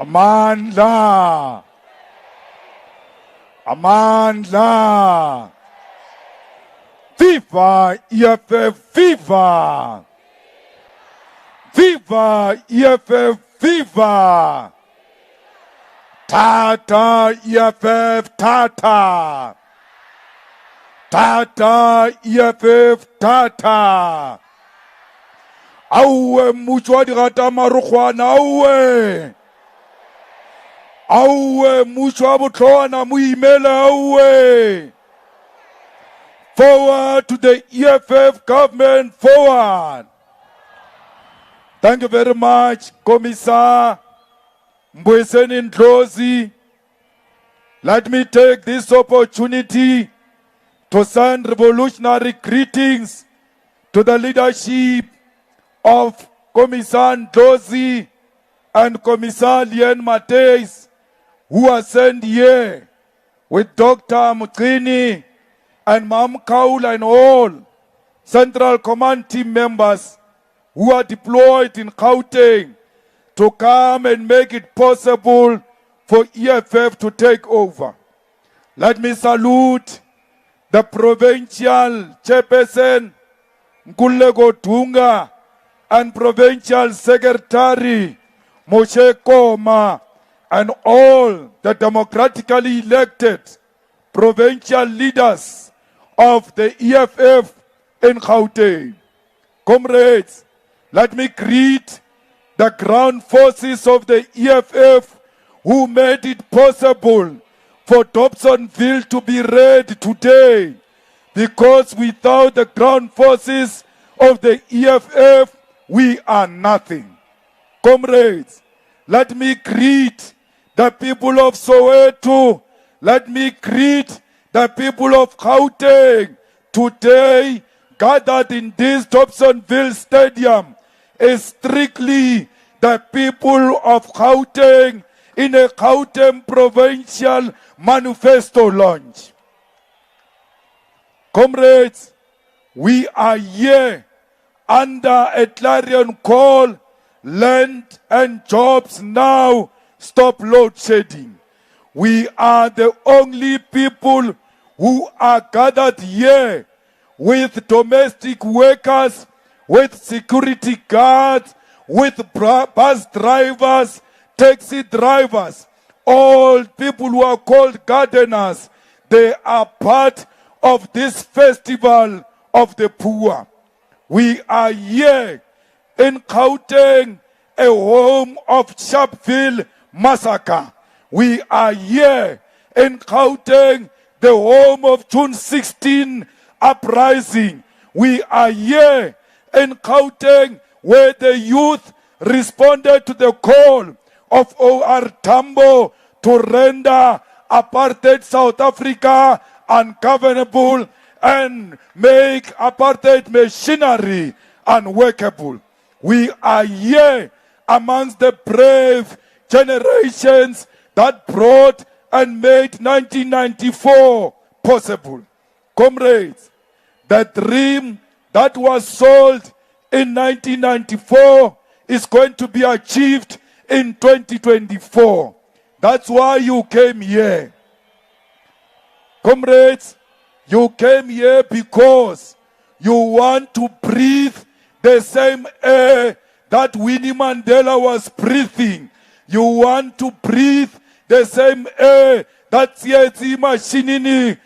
Amandla. Amandla. Viva EFF, viva! Viva EFF, viva! Tata EFF, tata! Tata EFF, tata! Auwe muchwa dirata marukwana, auwe! Auwe muchwa butlwana muimela, auwe! Forward to the EFF government, forward. Thank you very much, Commissar Mbweseni Ndlozi. Let me take this opportunity to send revolutionary greetings to the leadership of Commissar Ndlozi and Commissar Lien Mateis, who are sent here with Dr. Mutrini and Mam Kaula and all Central Command team members who are deployed in Gauteng to come and make it possible for EFF to take over. Let me salute the provincial chairperson, Nkulego Tunga, and provincial secretary, Moshe Koma, and all the democratically elected provincial leaders of the EFF in Gauteng. Comrades, let me greet the ground forces of the EFF who made it possible for Dobsonville to be ready today, because without the ground forces of the EFF, we are nothing. Comrades, let me greet the people of Soweto. Let me greet the people of Gauteng. Today, gathered in this Dobsonville Stadium, is strictly the people of Gauteng in a Gauteng provincial manifesto launch. Comrades, we are here under a clarion call: land and jobs now, stop load shedding. We are the only people who are gathered here with domestic workers, with security guards, with bus drivers, taxi drivers, all people who are called gardeners. They are part of this festival of the poor. We are here in Gauteng, a home of Sharpeville massacre. We are here in Gauteng, the home of June 16 uprising. We are here in Gauteng, where the youth responded to the call of O.R. Tambo to render apartheid South Africa ungovernable and make apartheid machinery unworkable. We are here amongst the brave generations that brought and made 1994 possible. Comrades, the dream that was sold in 1994 is going to be achieved in 2024. That's why you came here. Comrades, you came here because you want to breathe the same air that Winnie Mandela was breathing. You want to breathe the same air that CIC Mashinini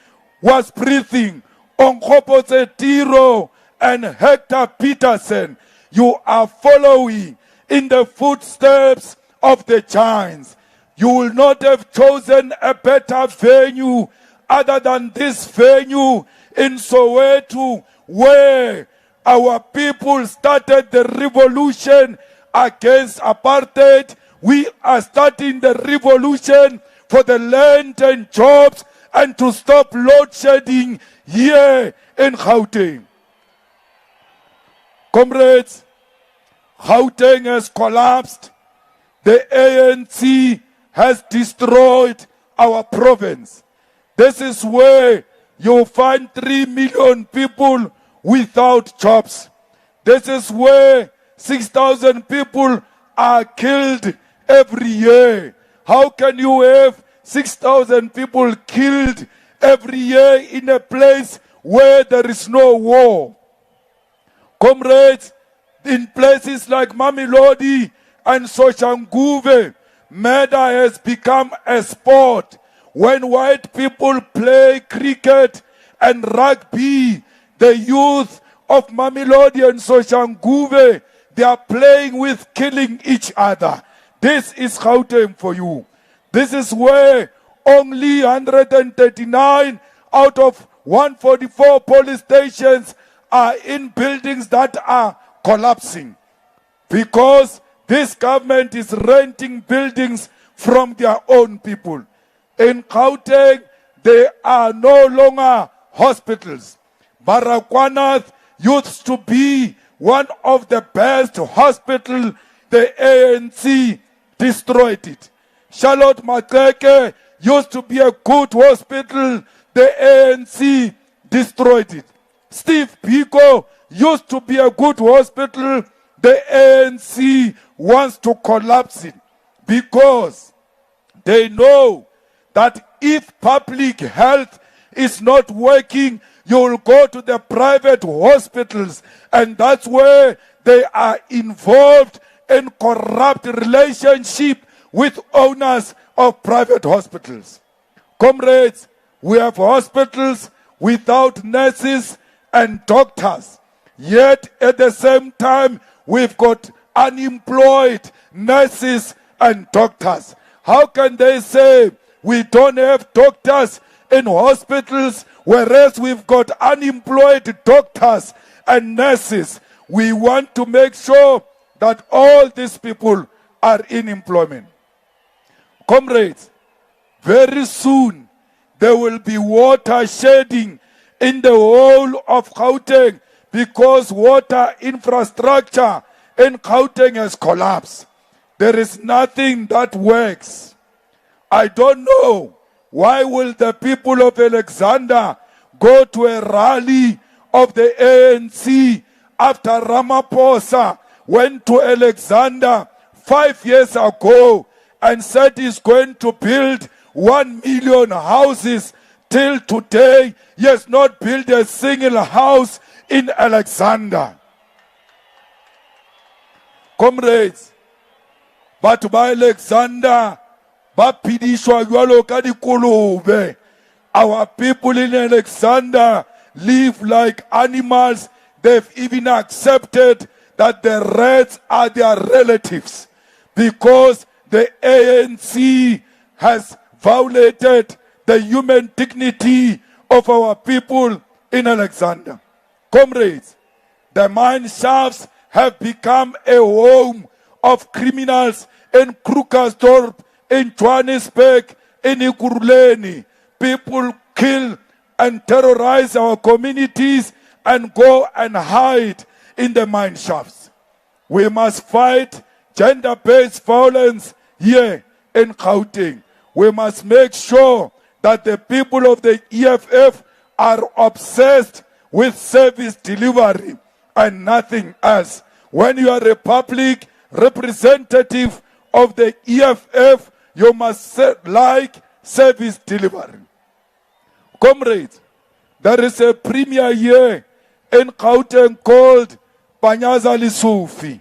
was breathing. Onkgopotse Tiro and Hector Peterson, you are following in the footsteps of the giants. You will not have chosen a better venue other than this venue in Soweto, where our people started the revolution against apartheid. We are starting the revolution for the land and jobs and to stop load shedding here in Gauteng. Comrades, Gauteng has collapsed. The ANC has destroyed our province. This is where you find 3 million people without jobs. This is where 6,000 people are killed every year? How can you have 6,000 people killed every year in a place where there is no war? Comrades, in places like Mamelodi and Soshanguve, murder has become a sport. When white people play cricket and rugby, the youth of Mamelodi and Soshanguve, they are playing with killing each other. This is Gauteng for you. This is where only 139 out of 144 police stations are in buildings that are collapsing, because this government is renting buildings from their own people. In Gauteng, there are no longer hospitals. Baragwanath used to be one of the best hospitals. The ANC destroyed it. Charlotte Maxeke used to be a good hospital. The ANC destroyed it. Steve Biko used to be a good hospital. The ANC wants to collapse it because they know that if public health is not working, you will go to the private hospitals, and that's where they are involved in corrupt relationship with owners of private hospitals. Comrades, we have hospitals without nurses and doctors, yet at the same time we've got unemployed nurses and doctors. How can they say we don't have doctors in hospitals, whereas we've got unemployed doctors and nurses? We want to make sure that all these people are in employment. Comrades, very soon there will be water shedding in the whole of Gauteng because water infrastructure in Gauteng has collapsed. There is nothing that works. I don't know why will the people of Alexander go to a rally of the ANC after Ramaphosa went to Alexander 5 years ago and said he's going to build 1 million houses. Till today, he has not built a single house in Alexander. Comrades, but by Alexander, our people in Alexander live like animals. They've even accepted that the rats are their relatives because the ANC has violated the human dignity of our people in Alexander. Comrades, the mine shafts have become a home of criminals in Krugersdorp, in Johannesburg, in Ekurhuleni. People kill and terrorize our communities and go and hide in the mine shafts. We must fight gender-based violence here in Gauteng. We must make sure that the people of the EFF are obsessed with service delivery and nothing else. When you are a public representative of the EFF, you must like service delivery. Comrades, there is a premier here in Gauteng called Panyaza Lisufi.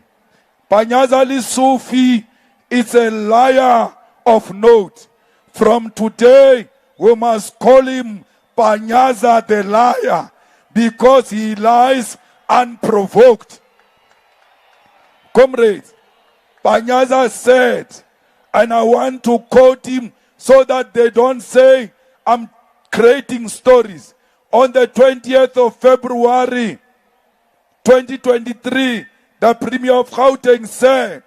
Panyaza Lisufi is a liar of note. From today, we must call him Panyaza the liar because he lies unprovoked. Comrades, Panyaza said, and I want to quote him so that they don't say I'm creating stories. On the 20th of February 2023, the Premier of Gauteng said,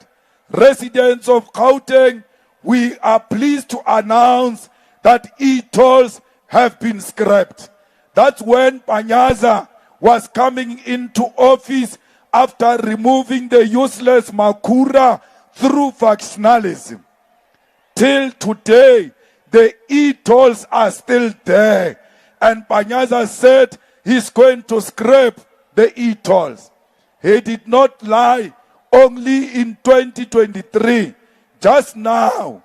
residents of Gauteng, we are pleased to announce that e-tolls have been scrapped. That's when Panyaza was coming into office after removing the useless Makura through factionalism. Till today, the e-tolls are still there. And Panyaza said he's going to scrap the e-tolls. He did not lie only in 2023. just now,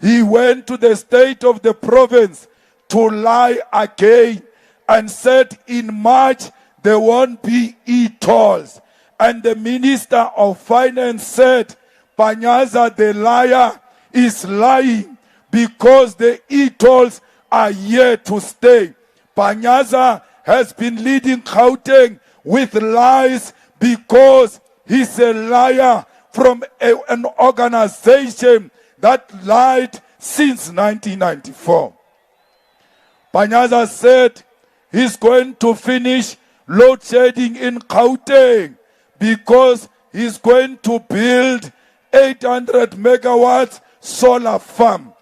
he went to the state of the province to lie again and said in March there won't be e-tolls. And the Minister of Finance said, Panyaza the liar is lying because the e-tolls are here to stay. Panyaza has been leading Gauteng with lies because he's a liar from an organization that lied since 1994. Panyaza said he's going to finish load shedding in Gauteng because he's going to build 800 megawatts solar farm.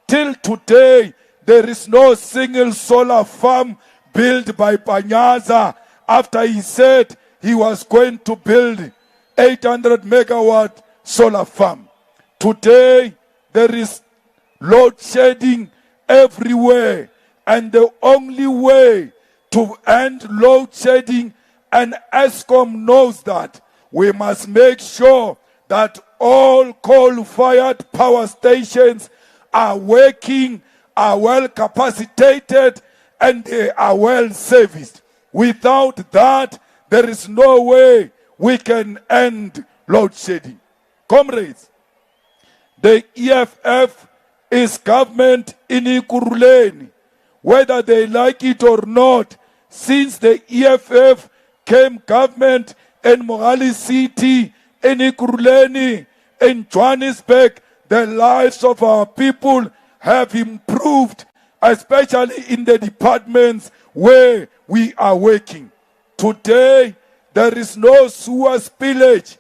Till today, there is no single solar farm built by Panyaza after he said he was going to build 800 megawatt solar farm. Today, there is load shedding everywhere, and the only way to end load shedding, and Eskom knows that, we must make sure that all coal-fired power stations are working, are well capacitated, and they are well serviced. Without that, there is no way we can end load shedding. Comrades, the EFF is government in Ekurhuleni, whether they like it or not. Since the EFF came government in Mogale City, in Ekurhuleni, in Johannesburg, the lives of our people have improved, especially in the departments where we are working. Today, there is no sewer spillage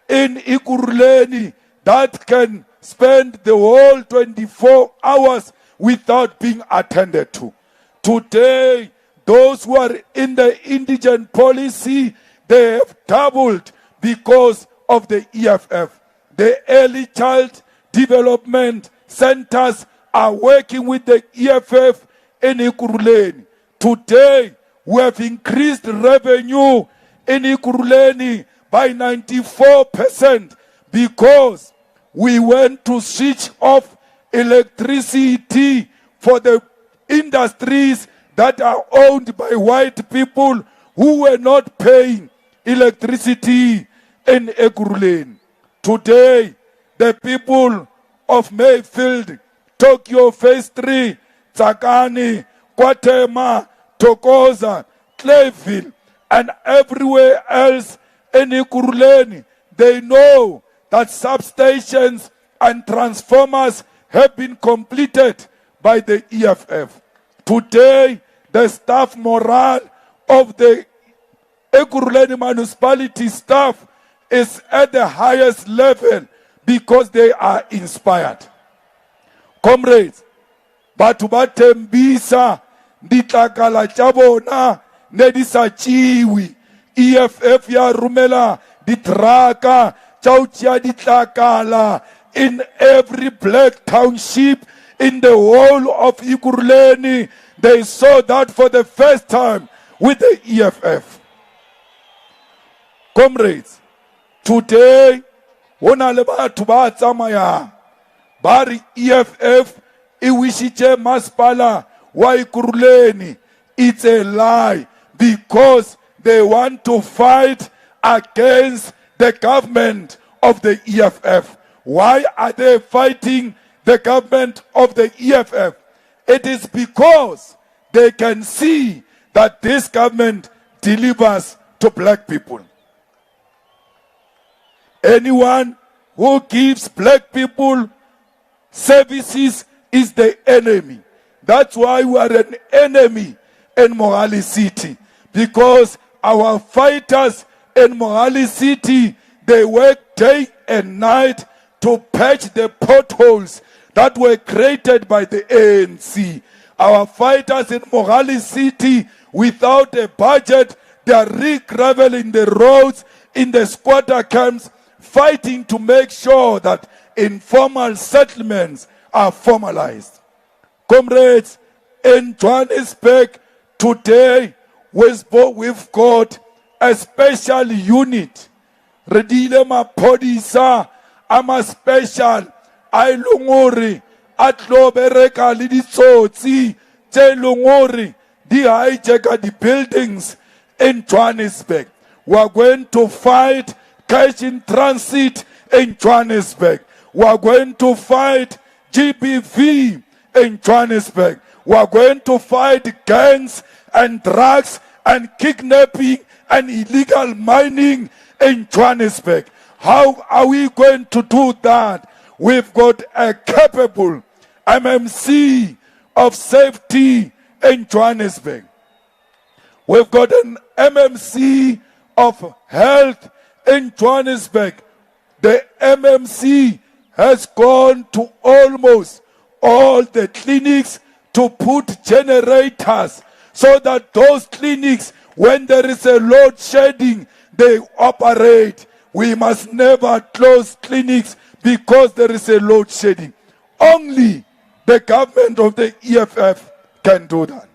in Ekurhuleni that can spend the whole 24 hours without being attended to. Today, those who are in the indigent policy, they have doubled because of the EFF. The early child development centers are working with the EFF in Ekurhuleni. Today, we have increased revenue in Ekurhuleni by 94% because we went to switch off electricity for the industries that are owned by white people who were not paying electricity in Ekurhuleni. Today, the people of Mayfield, Tokyo Phase 3, Tsakani, Kwatema, Tokoza, Clayville, and everywhere else in Ekurhuleni, they know that substations and transformers have been completed by the EFF. Today, the staff morale of the Ekurhuleni municipality staff is at the highest level because they are inspired. Comrades, batho ba thembisa ditlakala tša bona ne di sa tšewe. EFF ya rumela ditraka tša go tšea ditlakala in every black township in the whole of Ekurhuleni. They saw that for the first time with the EFF. Comrades, today, hona le batho ba tsamayang ba re EFF e wishitše masepala wa Ekurhuleni. It's a lie because they want to fight against the government of the EFF. Why are they fighting the government of the EFF? It is because they can see that this government delivers to black people. Anyone who gives black people services is the enemy. That's why we are an enemy in Mogale City. Because our fighters in Mogale City, they work day and night to patch the potholes that were created by the ANC. Our fighters in Mogale City, without a budget, they are re-graveling the roads in the squatter camps, fighting to make sure that informal settlements are formalized. Comrades, in Johannesburg today, we've got a special unit. Redile maphodisa ama special a ilungori a tlo bereka le ditsotsi tse ilungori di hijack the buildings in Johannesburg. We are going to fight cash in transit in Johannesburg. We are going to fight GBV in Johannesburg. We are going to fight gangs and drugs and kidnapping and illegal mining in Johannesburg. How are we going to do that? We've got a capable MMC of safety in Johannesburg. We've got an MMC of health in Johannesburg. The MMC has gone to almost all the clinics to put generators so that those clinics, when there is a load shedding, they operate. We must never close clinics because there is a load shedding. Only the government of the EFF can do that.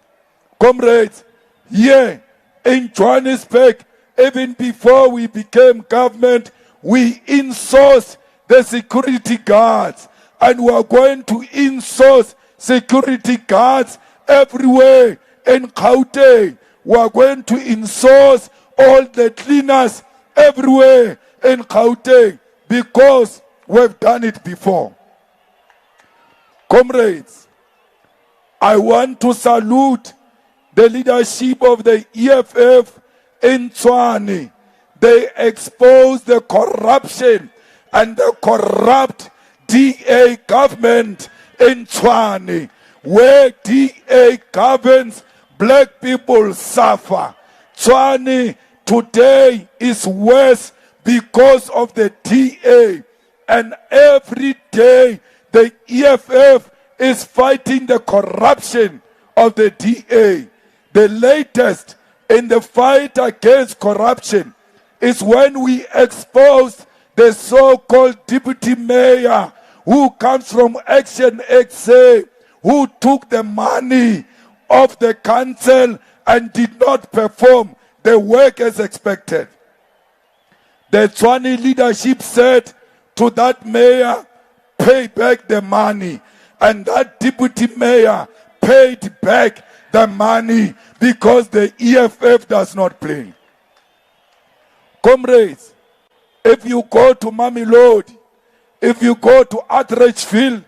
Comrades, here in Johannesburg, even before we became government, we insourced the security guards, and we are going to insource security guards everywhere in Gauteng. We are going to insource all the cleaners everywhere in Gauteng because we've done it before. Comrades, I want to salute the leadership of the EFF in Tshwane. They exposed the corruption and the corrupt DA government in Tshwane. Where DA governs, black people suffer. Tshwane today is worse because of the DA. And every day the EFF is fighting the corruption of the DA. The latest in the fight against corruption is when we exposed the so-called deputy mayor who comes from Action XA, who took the money of the council and did not perform the work as expected. The Tshwane leadership said to that mayor, pay back the money. And that deputy mayor paid back the money because the EFF does not play. Comrades, if you go to Mamelodi, if you go to Atteridgeville,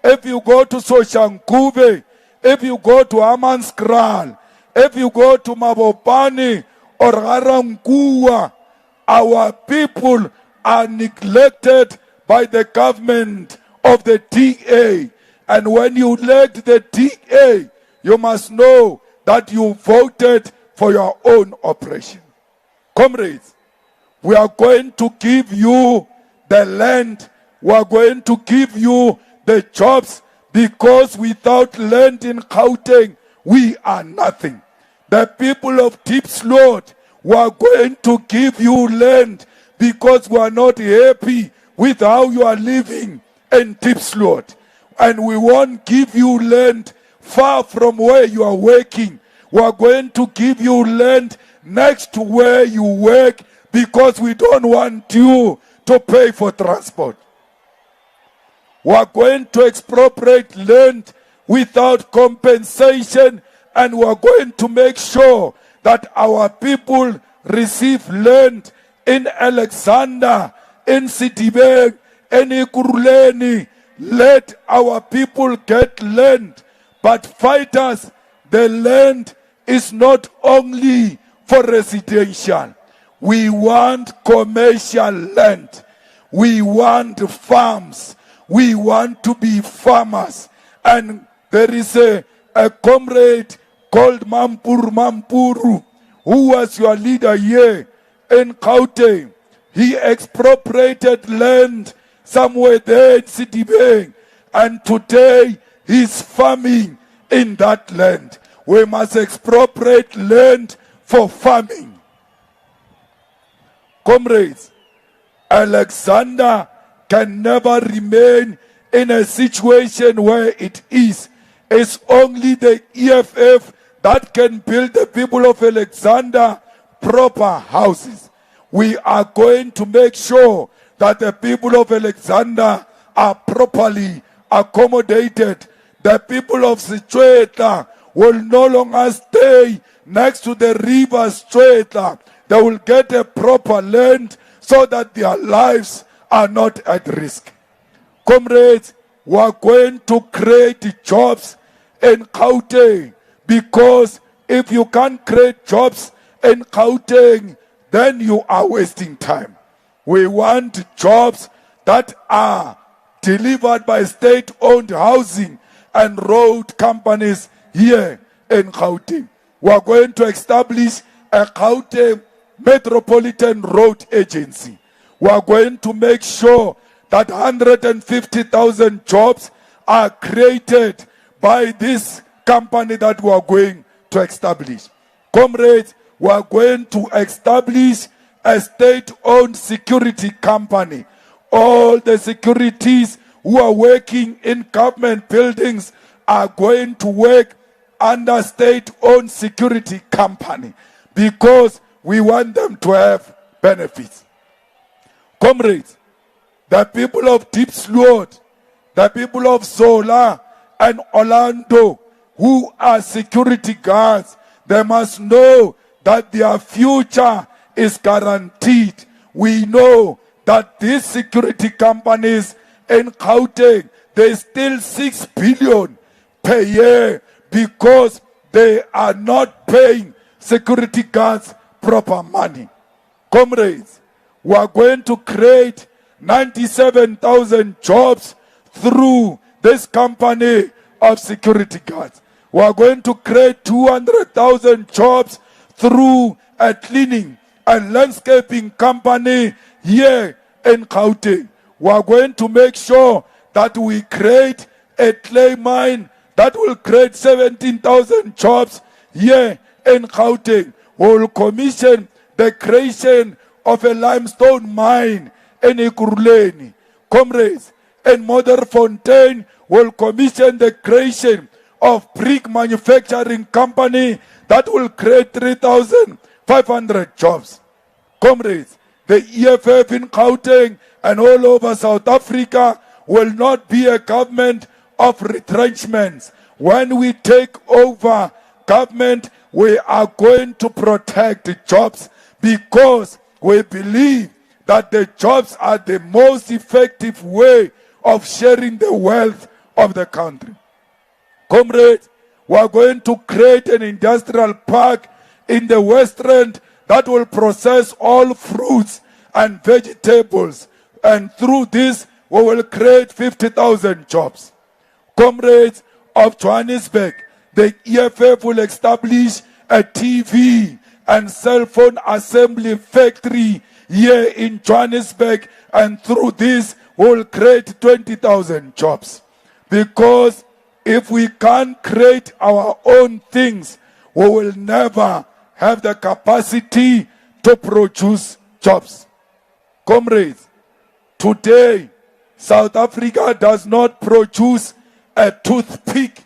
if you go to Soshanguve, if you go to Hammanskraal, if you go to Mabopane or Garankuwa, our people are neglected by the government of the DA. And when you elect the DA, you must know that you voted for your own oppression. Comrades, we are going to give you the land. We are going to give you the jobs, because without land in Gauteng, we are nothing. The people of Diepsloot, we are going to give you land because we are not happy with how you are living in Diepsloot. And we won't give you land far from where you are working. We are going to give you land next to where you work because we don't want you to pay for transport. We are going to expropriate land without compensation, and we are going to make sure that our people receive land in Alexander, in Citibank, in Ekurhuleni. Let our people get land. But fighters, the land is not only for residential. We want commercial land. We want farms. We want to be farmers. And there is a comrade called Mampuru, who was your leader here in Gauteng. He expropriated land somewhere there in Citibank, and today he's farming in that land. We must expropriate land for farming. Comrades, Alexander can never remain in a situation where it is. It's only the EFF that can build the people of Alexander proper houses. We are going to make sure that the people of Alexander are properly accommodated. The people of Sechwetla will no longer stay next to the river Sechwetla. They will get a proper land so that their lives are not at risk. Comrades, we are going to create jobs in Gauteng, because if you can't create jobs in Gauteng, then you are wasting time. We want jobs that are delivered by state-owned housing and road companies here in Gauteng. We are going to establish a Gauteng Metropolitan Road Agency. We are going to make sure that 150,000 jobs are created by this company that we are going to establish. Comrades, we are going to establish a state-owned security company. All the securities who are working in government buildings are going to work under state-owned security company, because we want them to have benefits. Comrades, the people of Deep Sloot, the people of Zola and Orlando who are security guards, they must know that their future is guaranteed. We know that these security companies in Gauteng, they steal 6 billion per year because they are not paying security guards proper money. Comrades, we are going to create 97,000 jobs through this company of security guards. We are going to create 200,000 jobs through a cleaning and landscaping company here in Gauteng. We are going to make sure that we create a clay mine that will create 17,000 jobs here in Gauteng. We will commission the creation of a limestone mine in Ekurhuleni. Comrades, in Modderfontein will commission the creation of brick manufacturing company that will create 3,500 jobs. Comrades, the EFF in Gauteng and all over South Africa will not be a government of retrenchments. When we take over government, we are going to protect jobs, because we believe that the jobs are the most effective way of sharing the wealth of the country. Comrades, we are going to create an industrial park in the West End that will process all fruits and vegetables, and through this we will create 50,000 jobs. Comrades of Johannesburg, the EFF will establish a TV and cell phone assembly factory here in Johannesburg, and through this we will create 20,000 jobs. Because if we can't create our own things, we will never have the capacity to produce jobs. Comrades, today South Africa does not produce a toothpick.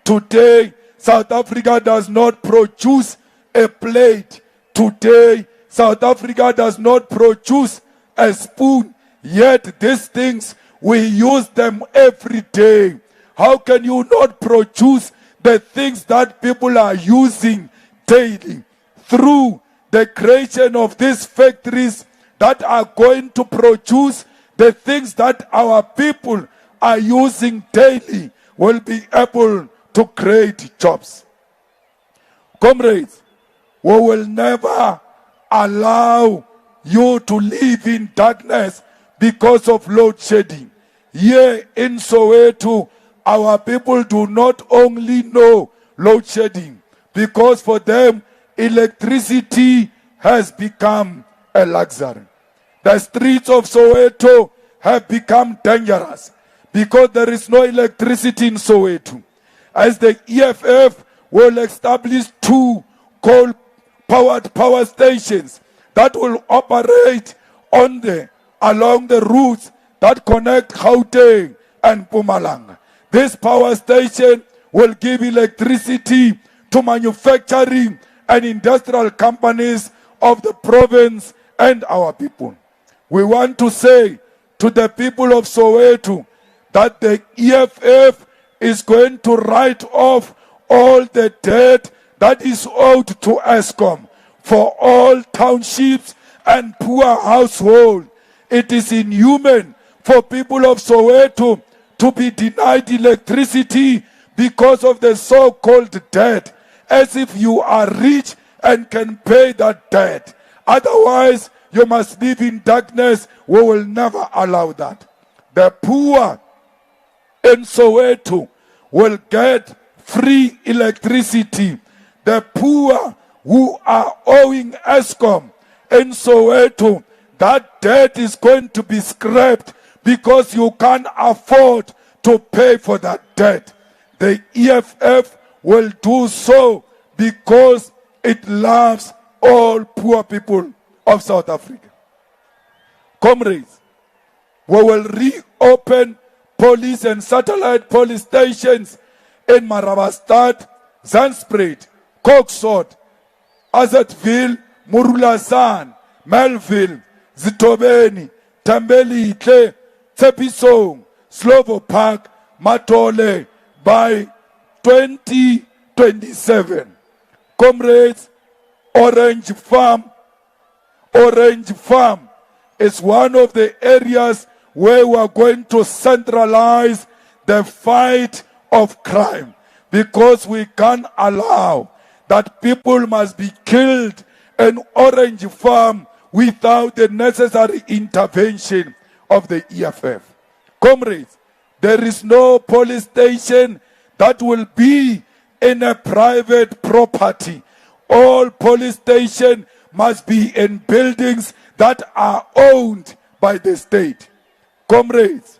Today South Africa does not produce a plate. Today South Africa does not produce a spoon. Yet these things, we use them every day. How can you not produce the things that people are using daily? Through the creation of these factories that are going to produce the things that our people are using daily, will be able to create jobs. Comrades, we will never allow you to live in darkness because of load shedding. Here in Soweto, our people do not only know load shedding, because for them electricity has become a luxury. The streets of Soweto have become dangerous because there is no electricity in Soweto. As the EFF will establish 2 coal-powered power stations that will operate along the routes that connect Gauteng and Mpumalanga. This power station will give electricity to manufacturing and industrial companies of the province and our people. We want to say to the people of Soweto that the EFF is going to write off all the debt that is owed to Eskom for all townships and poor households. It is inhuman for people of Soweto to be denied electricity because of the so-called debt, as if you are rich and can pay that debt. Otherwise, you must live in darkness. We will never allow that. The poor in Soweto will get free electricity. The poor who are owing Eskom in Soweto, that debt is going to be scrapped because you can't afford to pay for that debt. The EFF will do so because it loves all poor people of South Africa. Comrades, we will reopen police and satellite police stations in Marabastad, Zandspruit, Koksod, Azatville, Murulasan, Melville, Zitobeni, Tambelihle, Tsepisong, Slovo Park, Matole by 2027. Comrades, Orange Farm is one of the areas where we are going to centralize the fight of crime, because we can't allow that people must be killed in Orange Farm without the necessary intervention of the EFF. Comrades, there is no police station that will be in a private property. All police stations must be in buildings that are owned by the state. Comrades,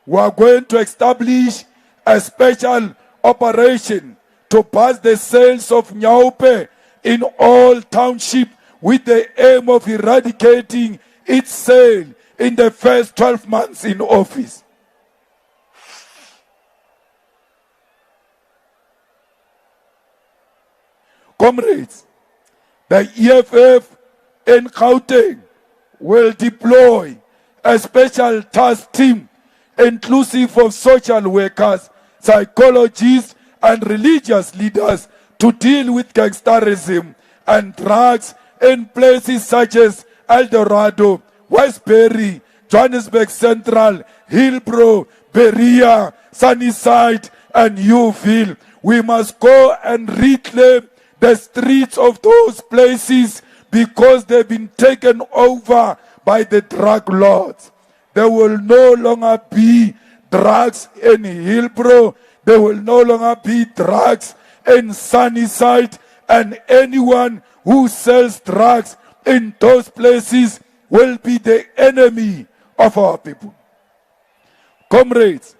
we are going to establish a special operation to pass the sales of Nyaupe in all townships with the aim of eradicating its sale in the first 12 months in office. Comrades, the EFF in Gauteng will deploy a special task team inclusive of social workers, psychologists, and religious leaders to deal with gangsterism and drugs in places such as El Dorado, Westbury, Johannesburg Central, Hillbrow, Berea, Sunnyside, and Newville. We must go and reclaim the streets of those places because they've been taken over by the drug lords. There will no longer be drugs in Hillbrow. There will no longer be drugs in Sunnyside, and anyone who sells drugs in those places will be the enemy of our people. Comrades,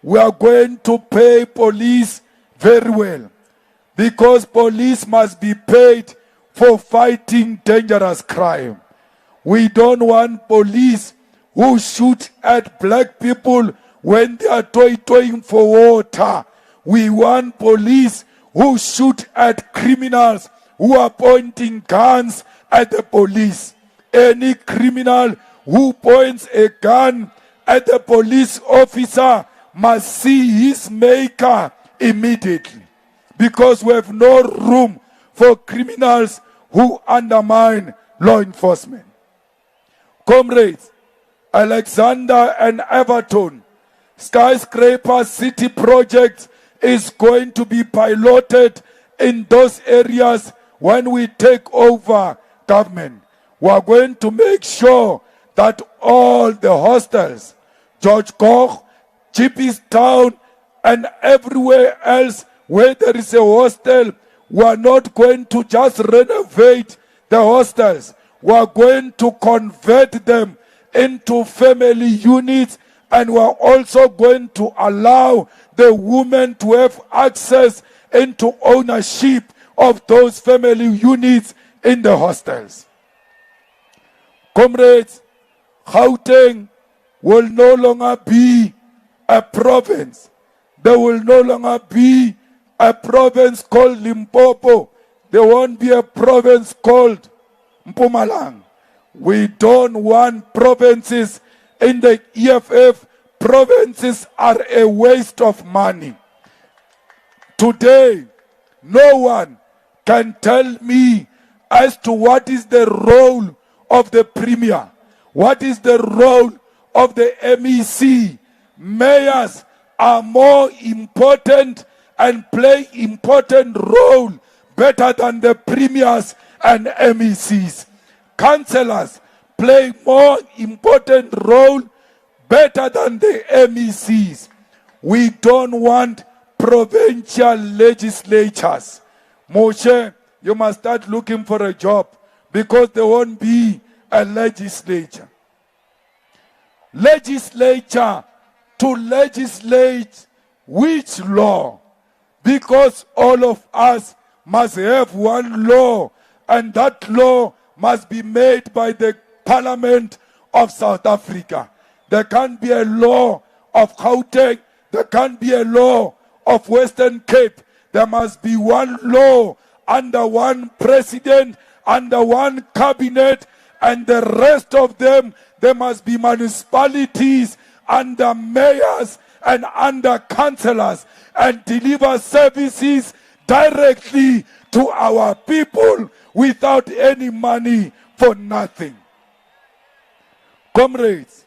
we are going to pay police very well, because police must be paid for fighting dangerous crime. We don't want police who shoot at black people when they are toiling for water. We want police who shoot at criminals who are pointing guns at the police. Any criminal who points a gun at the police officer must see his maker immediately, because we have no room for criminals who undermine law enforcement. Comrades, Alexander and Everton skyscraper city project is going to be piloted in those areas when we take over government. We are going to make sure that all the hostels, George Koch, Chippies Town, and everywhere else where there is a hostel, we are not going to just renovate the hostels. We are going to convert them into family units, and we are also going to allow the women to have access into ownership of those family units in the hostels. Comrades, Gauteng will no longer be a province. There will no longer be a province called Limpopo. There won't be a province called Mpumalanga. We don't want provinces in the EFF provinces are a waste of money. Today, no one can tell me as to what is the role of the Premier, what is the role of the MEC. Mayors are more important and play important role better than the Premiers and MECs. Councillors play more important role better than the MECs. We don't want provincial legislatures. Moshe, you must start looking for a job because there won't be a legislature. Legislature to legislate which law? Because all of us must have one law, and that law must be made by the Parliament of South Africa. There can't be a law of Gauteng. There can't be a law of Western Cape. There must be one law under one president, under one cabinet, and the rest of them, there must be municipalities under mayors and under councillors, and deliver services directly to our people without any money for nothing. Comrades,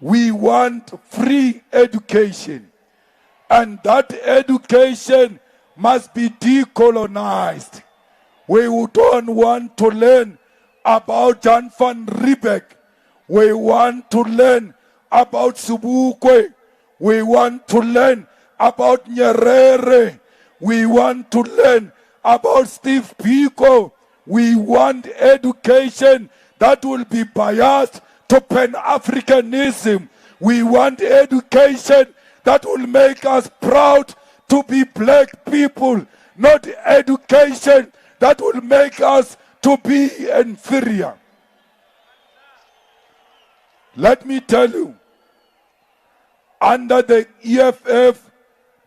we want free education, and that education must be decolonized. We don't want to learn about Jan van Riebeck. We want to learn about Subukwe. We want to learn about Nyerere. We want to learn about Steve Biko. We want education that will be biased to Pan-Africanism. We want education that will make us proud to be black people, not education that will make us to be inferior. Let me tell you, under the EFF,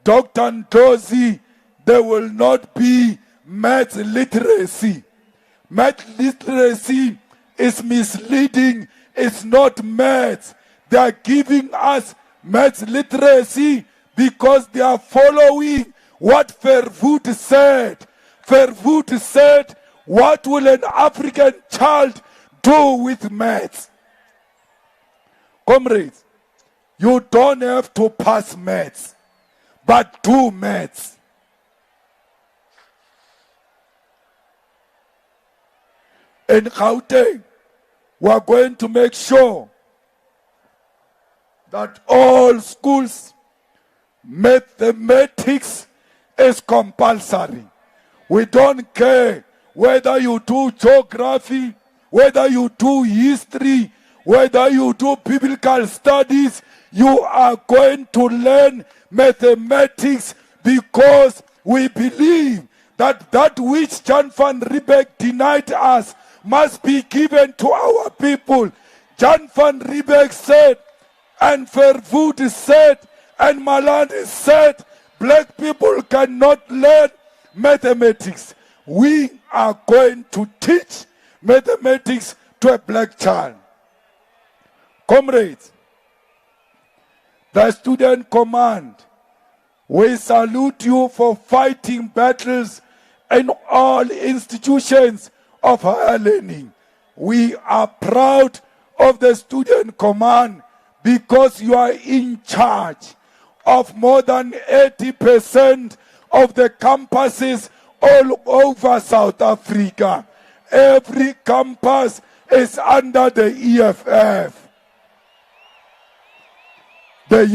Dr. Ndozi, there will not be maths literacy. Maths literacy is misleading. It's not maths. They are giving us maths literacy because they are following what Verwoerd said. Verwoerd said, what will an African child do with maths? Comrades, you don't have to pass maths, but do maths. In Gauteng, we are going to make sure that all schools, mathematics is compulsory. We don't care whether you do geography, whether you do history, whether you do biblical studies, you are going to learn mathematics because we believe that that which Jan van Riebeck denied us must be given to our people. Jan van Riebeck said, and Verwoerd said, and Malani said, black people cannot learn mathematics. We are going to teach mathematics to a black child. Comrades, the Student Command, we salute you for fighting battles in all institutions of higher learning. We are proud of the Student Command because you are in charge of more than 80% of the campuses all over South Africa. Every campus is under the EFF. The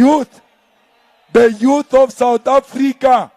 youth of South Africa,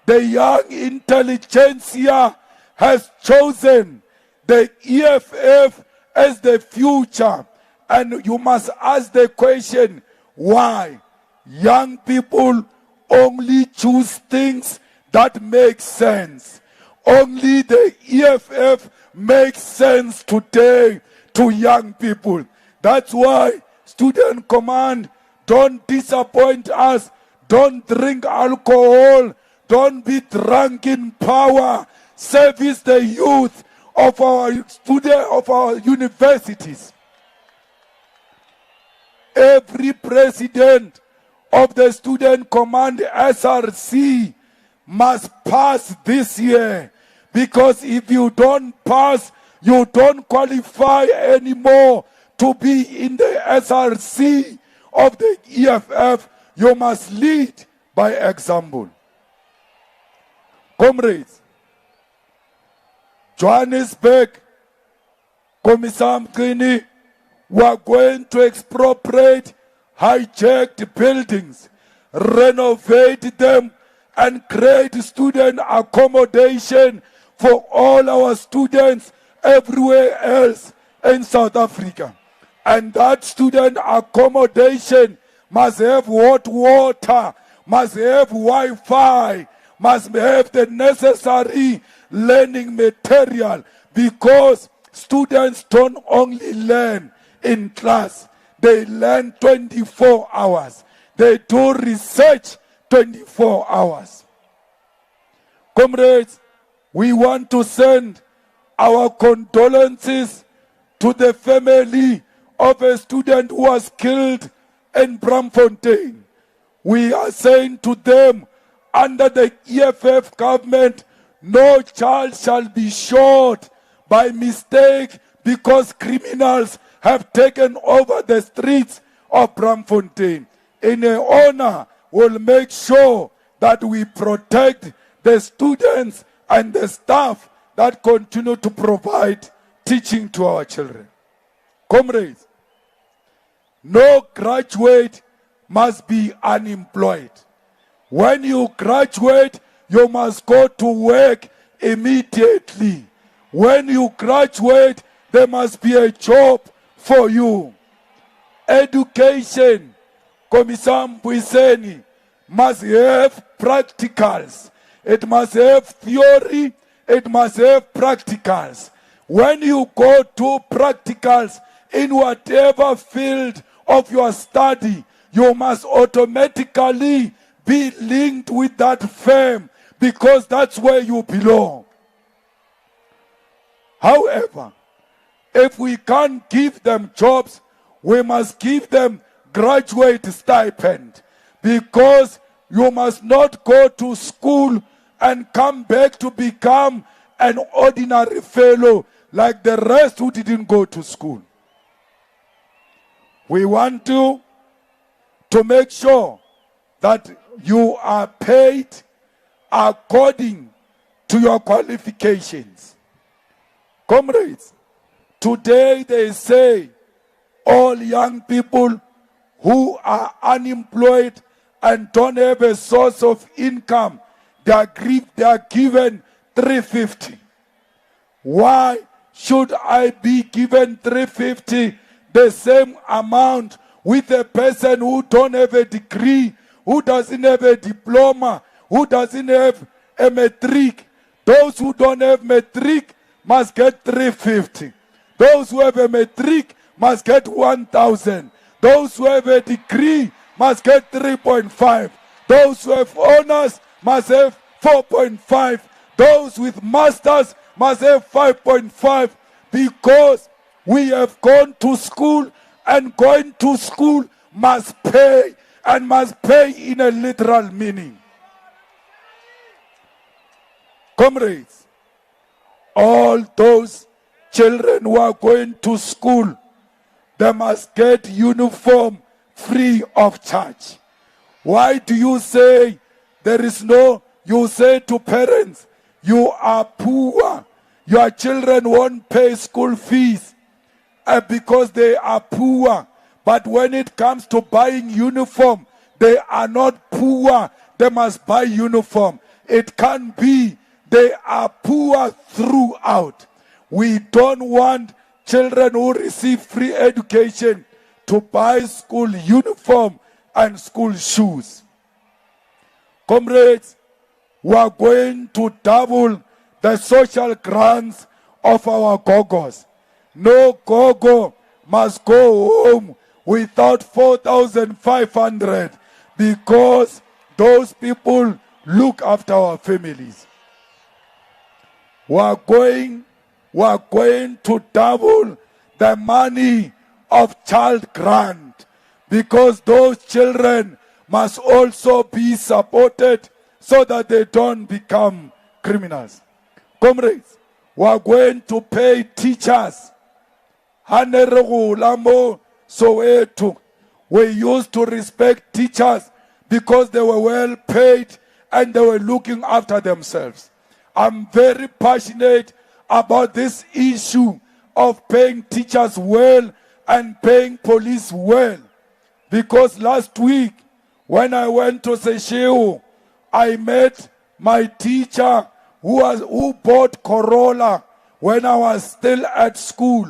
the young intelligentsia has chosen the EFF as the future. And you must ask the question, why? Young people only choose things that make sense. Only the EFF makes sense today to young people. That's why Student Command, don't disappoint us. Don't drink alcohol. Don't be drunk in power. Service the youth of our students, of our universities. every president of the Student Command SRC must pass this year. Because if you don't pass, you don't qualify anymore to be in the SRC of the EFF. You must lead by example. Comrades, Johannesburg, Commissar Mgini, we are going to expropriate hijacked buildings, renovate them, and create student accommodation for all our students everywhere else in South Africa. And that student accommodation must have hot water, must have Wi-Fi, must have the necessary learning material, because students don't only learn in class, they learn 24 hours. They do research 24 hours. Comrades, we want to send our condolences to the family of a student who was killed in Braamfontein. We are saying to them, under the EFF government, no child shall be shot by mistake because criminals have taken over the streets of Braamfontein. In honor, we'll make sure that we protect the students and the staff that continue to provide teaching to our children. Comrades, no graduate must be unemployed. When you graduate, you must go to work immediately. When you graduate, there must be a job for you. Education, Commissar Mpuiseni, must have practicals. It must have theory, it must have practicals. When you go to practicals in whatever field of your study, you must automatically be linked with that firm, because that's where you belong. However, if we can't give them jobs, we must give them graduate stipend, because you must not go to school and come back to become an ordinary fellow like the rest who didn't go to school. We want to make sure that you are paid according to your qualifications. Comrades, today they say all young people who are unemployed and don't have a source of income, they are given 350. Why should I be given 350, the same amount, with a person who don't have a degree, who doesn't have a diploma, who doesn't have a matric? Those who don't have matric must get 350. Those who have a matric must get 1,000. Those who have a degree must get 3.5. Those who have honors must have 4.5. Those with masters must have 5.5, because we have gone to school, and going to school must pay, and must pay in a literal meaning. Comrades, all those children who are going to school, they must get uniform free of charge. Why do you say there is no, you say to parents, you are poor, your children won't pay school fees because they are poor. But when it comes to buying uniform, they are not poor, they must buy uniform. It can't be they are poor throughout. We don't want children who receive free education to buy school uniform and school shoes. Comrades, we are going to double the social grants of our gogos. No gogo must go home without 4,500, because those people look after our families. We are going to double the money of child grant, because those children must also be supported so that they don't become criminals. Comrades, we are going to pay teachers. We used to respect teachers because they were well paid and they were looking after themselves. I'm very passionate about this issue of paying teachers well and paying police well. Because last week, when I went to Sello, I met my teacher who bought Corolla when I was still at school.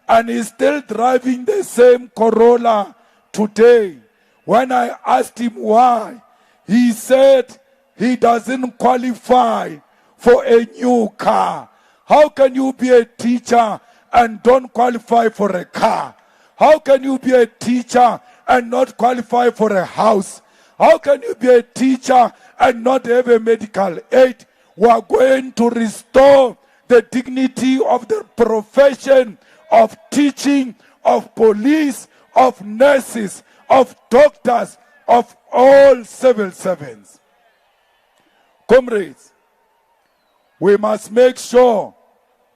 And he's still driving the same Corolla today. When I asked him why, he said he doesn't qualify for a new car. How can you be a teacher and don't qualify for a car? How can you be a teacher and not qualify for a house? How can you be a teacher and not have a medical aid? We are going to restore the dignity of the profession of teaching, of police, of nurses, of doctors, of all civil servants. Comrades, we must make sure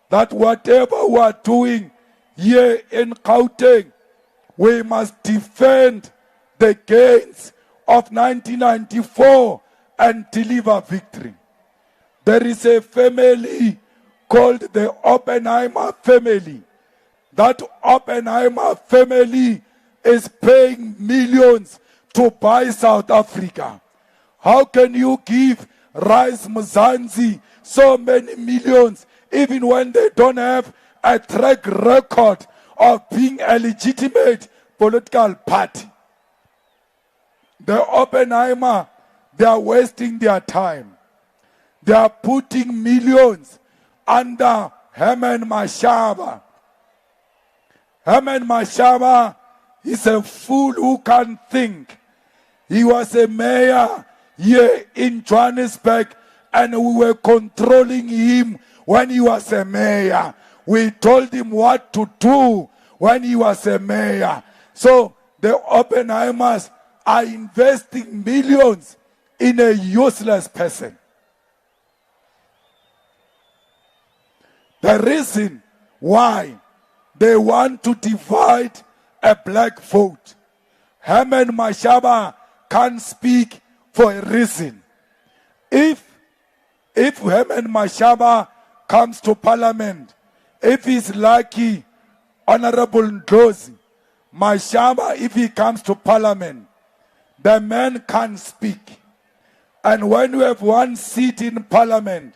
that whatever we are doing here in Gauteng, we must defend the gains of 1994 and deliver victory. There is a family called the Oppenheimer family. That Oppenheimer family is paying millions to buy South Africa. How can you give Rice Mzansi so many millions even when they don't have a track record of being a legitimate political party? The Oppenheimer, they are wasting their time. They are putting millions under Herman Mashaba. Herman Mashaba is a fool who can't think. He was a mayor here in Johannesburg and we were controlling him when he was a mayor. We told him what to do when he was a mayor. So the Oppenheimers are investing millions in a useless person. The reason why they want to divide a black vote, Herman Mashaba can't speak for a reason. If Herman Mashaba comes to parliament, if he's lucky, Honorable Ndlozi, Mashaba, if he comes to parliament, the man can't speak. And when you have one seat in parliament,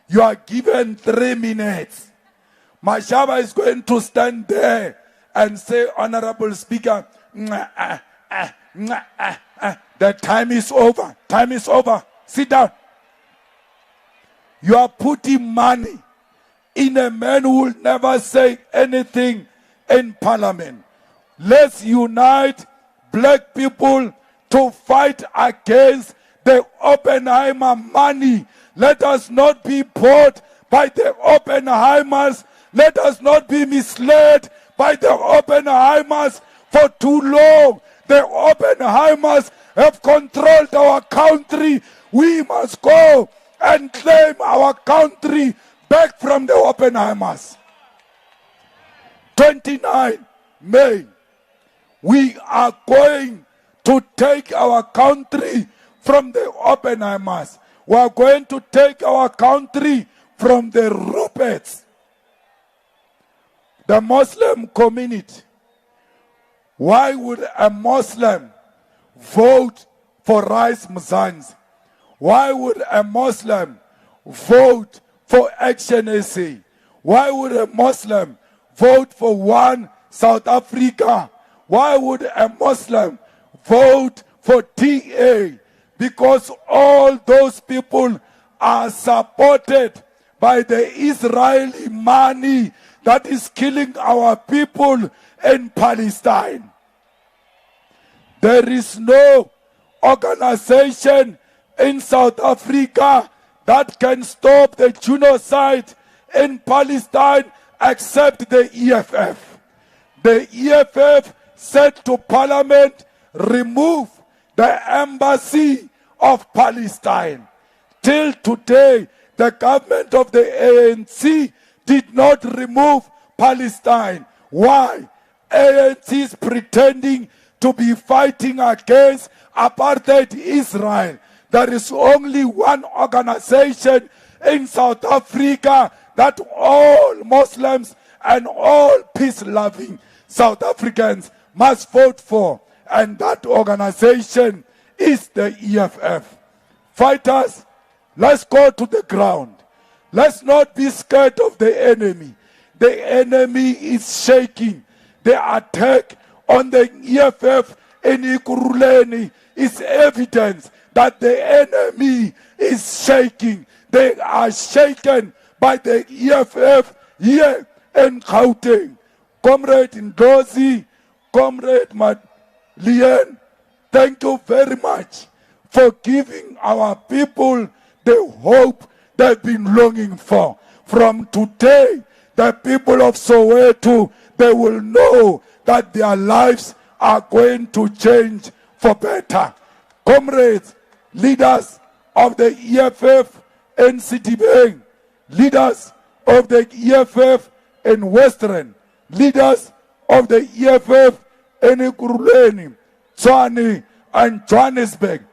you are given 3 minutes. Mashaba is going to stand there and say, Honorable Speaker, the time is over. Time is over. Sit down. You are putting money in a man who will never say anything in parliament. Let's unite black people to fight against the Oppenheimer money. Let us not be bought by the Oppenheimers. Let us not be misled by the Oppenheimers for too long. The Oppenheimers have controlled our country. We must go and claim our country back from the Oppenheimers. 29 May, we are going to take our country from the Oppenheimers. We are going to take our country from the Ruperts. The Muslim community. Why would a Muslim vote for Rice Mzansi? Why would a Muslim vote for Action SA? Why would a Muslim vote for One South Africa? Why would a Muslim vote for TA? Because all those people are supported by the Israeli money that is killing our people in Palestine. There is no organization in South Africa that can stop the genocide in Palestine except the EFF. The EFF said to Parliament, remove the embassy of Palestine. Till today, the government of the ANC did not remove Palestine. Why? ANC is pretending to be fighting against apartheid Israel. There is only one organization in South Africa that all Muslims and all peace-loving South Africans must vote for, and that organization is the EFF. Fighters, let's go to the ground. Let's not be scared of the enemy. The enemy is shaking. The attack on the EFF in Ekurhuleni is evidence that the enemy is shaking. They are shaken by the EFF here in Gauteng. Comrade Ndozi, Comrade Lien, thank you very much for giving our people the hope they've been longing for. From today, the people of Soweto, they will know that their lives are going to change for better. Comrades, leaders of the EFF in Citibank, leaders of the EFF in Western, leaders of the EFF in Ekurhuleni, Tshwane and Johannesburg,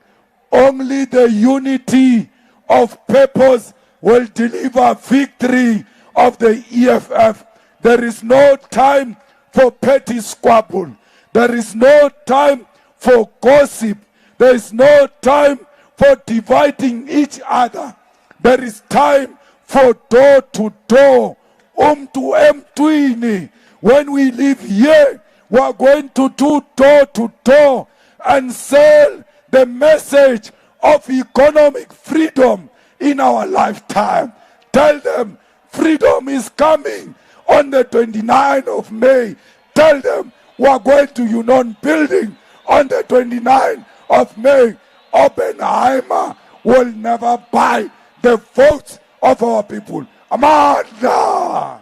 only the unity of purpose will deliver victory of the EFF. There is no time for petty squabble. There is no time for gossip. There is no time for dividing each other. There is time for door to door, to emtwini. When we live here, we are going to do door to door and sell the message of economic freedom in our lifetime. Tell them freedom is coming on the 29th of May. Tell them we are going to Union Building on the 29th of May. Oppenheimer will never buy the votes of our people. Amanda!